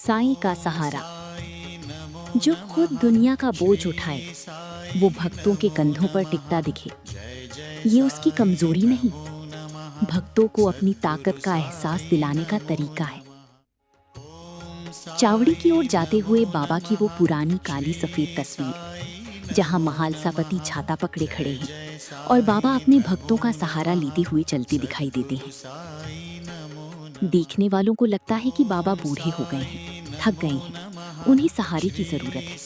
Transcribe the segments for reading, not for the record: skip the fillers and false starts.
साईं का सहारा। जो खुद दुनिया का बोझ उठाए, वो भक्तों के कंधों पर टिकता दिखे। ये उसकी कमजोरी नहीं, भक्तों को अपनी ताकत का एहसास दिलाने का तरीका है। चावड़ी की ओर जाते हुए बाबा की वो पुरानी काली सफेद तस्वीर, जहां महालसापति छाता पकड़े खड़े हैं और बाबा अपने भक्तों का सहारा लेते हुए चलते दिखाई देते हैं। देखने वालों को लगता है कि बाबा बूढ़े हो गए हैं, थक गए हैं, उन्हें सहारे की जरूरत है।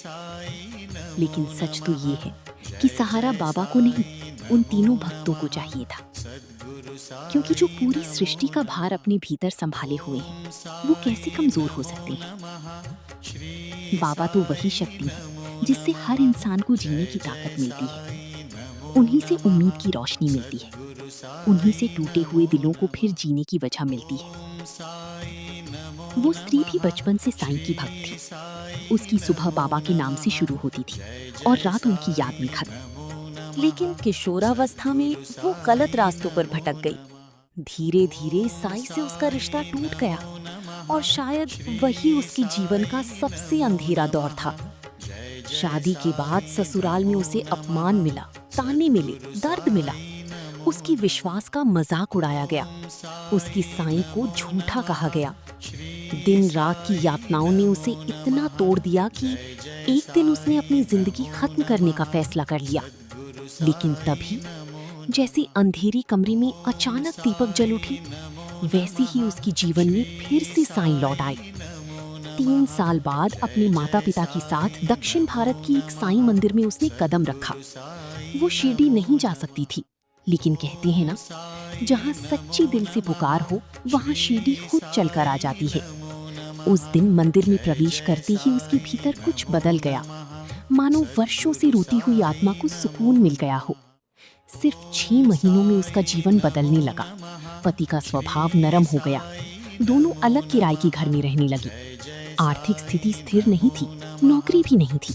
लेकिन सच तो ये है कि सहारा बाबा को नहीं, उन तीनों भक्तों को चाहिए था। क्योंकि जो पूरी सृष्टि का भार अपने भीतर संभाले हुए हैं, वो कैसे कमजोर हो सकते हैं। बाबा तो वही शक्ति है जिससे हर इंसान को जीने की ताकत मिलती है। उन्हीं से उम्मीद की रोशनी मिलती है, उन्हीं से टूटे हुए दिलों को फिर जीने की वजह मिलती है। वो स्त्री भी बचपन से साईं की भक्त थी। उसकी सुबह बाबा के नाम से शुरू होती थी और रात उनकी याद में खत्म। लेकिन किशोरावस्था में वो गलत रास्तों पर भटक गई। धीरे धीरे साईं से उसका रिश्ता टूट गया और शायद वही उसके जीवन का सबसे अंधेरा दौर था। शादी के बाद ससुराल में उसे अपमान मिला, ताने मिले, दर्द मिला। उसकी विश्वास का मजाक उड़ाया गया, उसकी साईं को झूठा कहा गया। दिन रात की यातनाओं ने उसे इतना तोड़ दिया कि एक दिन उसने अपनी जिंदगी खत्म करने का फैसला कर लिया। लेकिन तभी जैसे अंधेरी कमरे में अचानक दीपक जल उठी, वैसे ही उसके जीवन में फिर से साईं लौट आए। 3 साल बाद अपने माता पिता के साथ दक्षिण भारत की एक साईं मंदिर में उसने कदम रखा। वो शिरडी नहीं जा सकती थी, लेकिन कहते हैं ना, जहाँ सच्ची दिल से पुकार हो, वहाँ शिरडी खुद चलकर आ जाती है। उस दिन मंदिर में प्रवेश करते ही उसके भीतर कुछ बदल गया, मानो वर्षों से रोती हुई आत्मा को सुकून मिल गया हो। सिर्फ 6 महीनों में उसका जीवन बदलने लगा। पति का स्वभाव नरम हो गया, दोनों अलग किराए के घर में रहने लगी। आर्थिक स्थिति स्थिर नहीं थी, नौकरी भी नहीं थी,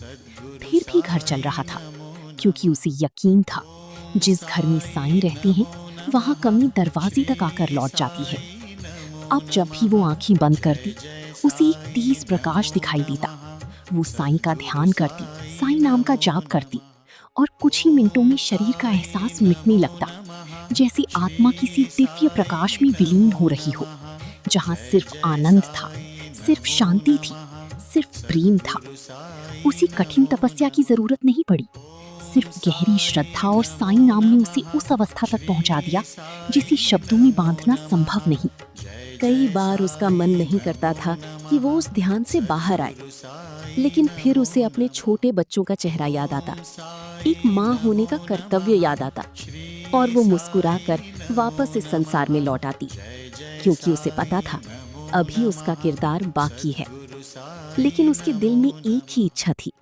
फिर भी घर चल रहा था, क्योंकि उसे यकीन था जिस घर में साईं रहते हैं, वहाँ कमी दरवाजे तक आकर लौट जाती है। अब जब भी वो आंखें बंद करती, उसे एक तेज प्रकाश दिखाई देता। वो साईं का ध्यान करती, साईं नाम का जाप करती, और कुछ ही मिनटों में शरीर का एहसास मिटने लगता, जैसे आत्मा किसी दिव्य प्रकाश में विलीन हो रही हो, जहाँ सिर्फ आनंद था, सिर्फ शांति थी, सिर्फ प्रेम था। उसी कठिन तपस्या की जरूरत नहीं पड़ी, सिर्फ गहरी श्रद्धा और साईं नाम ने उसे उस अवस्था तक पहुंचा दिया जिसे शब्दों में बांधना संभव नहीं। कई बार उसका मन नहीं करता था कि वो उस ध्यान से बाहर आए, लेकिन फिर उसे अपने छोटे बच्चों का चेहरा याद आता, एक माँ होने का कर्तव्य याद आता, और वो मुस्कुराकर वापस इस संसार में लौट आती, क्योंकि उसे पता था अभी उसका किरदार बाकी है। लेकिन उसके दिल में एक ही इच्छा थी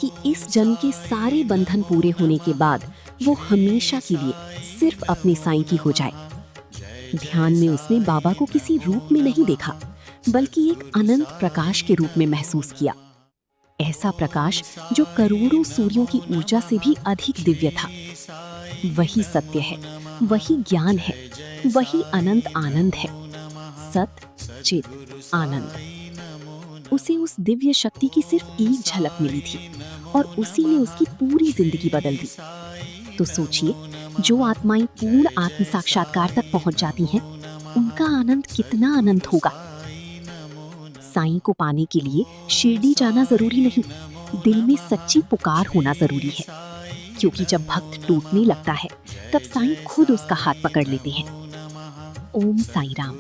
कि इस जन्म के सारे बंधन पूरे होने के बाद वो हमेशा के लिए सिर्फ अपने साईं की हो जाए। ध्यान में उसने बाबा को किसी रूप में नहीं देखा, बल्कि एक अनंत प्रकाश के रूप में महसूस किया। ऐसा प्रकाश जो करोड़ों सूर्यों की ऊर्जा से भी अधिक दिव्य था। वही सत्य है, वही ज्ञान है, वही अनंत आनंद है। सत चित आनंद। उसे उस दिव्य शक्ति की सिर्फ एक झलक मिली थी और उसी ने उसकी पूरी जिंदगी बदल दी। तो सोचिए, जो आत्माएं पूर्ण आत्म साक्षात्कार तक पहुंच जाती हैं, उनका आनंद कितना अनंत होगा। साईं को पाने के लिए शिरडी जाना जरूरी नहीं, दिल में सच्ची पुकार होना जरूरी है। क्योंकि जब भक्त टूटने लगता है, तब साईं खुद उसका हाथ पकड़ लेते हैं। ओम साईं राम।